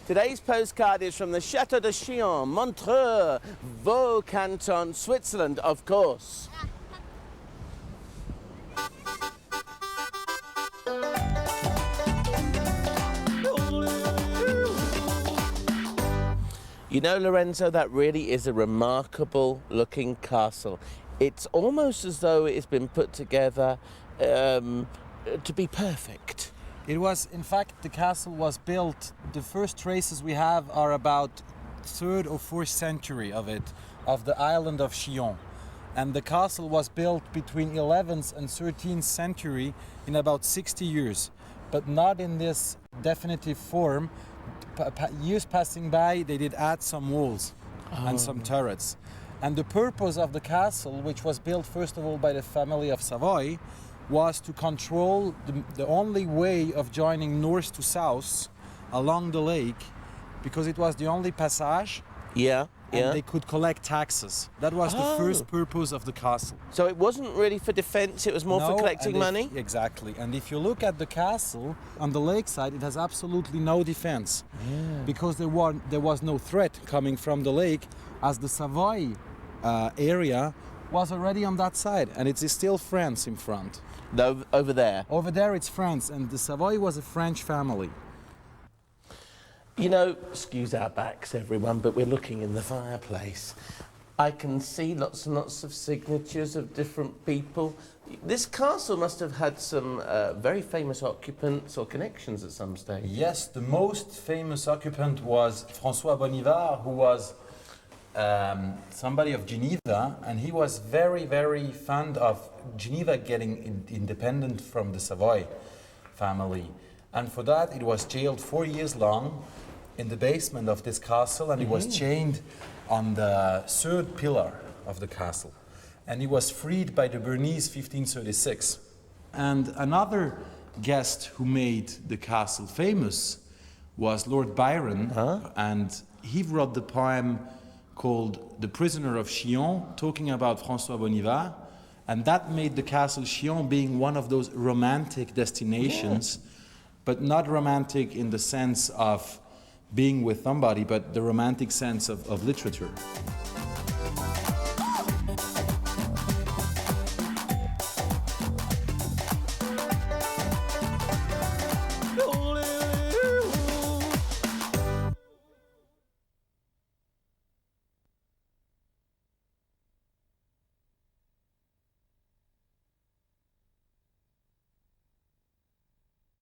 Today's postcard is from the Chateau De Chillion, Montreux, Vaud Canton, Switzerland, of course. You know, Lorenzo, that really is a remarkable looking castle. It's almost as though it's been put together to be perfect. It was, in fact, the castle was built, the first traces we have are about 3rd or 4th century of it, of the island of Chillon. And the castle was built between 11th and 13th century in about 60 years, but not in this definitive form. Years passing by, they did add some walls and some turrets. And the purpose of the castle, which was built first of all by the family of Savoy, was to control the only way of joining north to south along the lake, because it was the only passage. And they could collect taxes. That was the first purpose of the castle. So it wasn't really for defense, it was more for collecting money? Exactly. And if you look at the castle on the lakeside, it has absolutely no defense. Because there was no threat coming from the lake, as the Savoy area was already on that side, and it is still France in front. Over there? Over there it's France, and the Savoy was a French family. You know, excuse our backs, everyone, but we're looking in the fireplace. I can see lots and lots of signatures of different people. This castle must have had some very famous occupants or connections at some stage. Yes, the most famous occupant was François Bonivard, who was somebody of Geneva, and he was very, very fond of Geneva getting independent from the Savoy family. And for that, it was jailed 4 years long in the basement of this castle, and he was chained on the 3rd pillar of the castle. And he was freed by the Bernese 1536. And another guest who made the castle famous was Lord Byron, and he wrote the poem called The Prisoner of Chillon, talking about François Bonivard, and that made the castle Chillon being one of those romantic destinations, but not romantic in the sense of being with somebody, but the romantic sense of literature.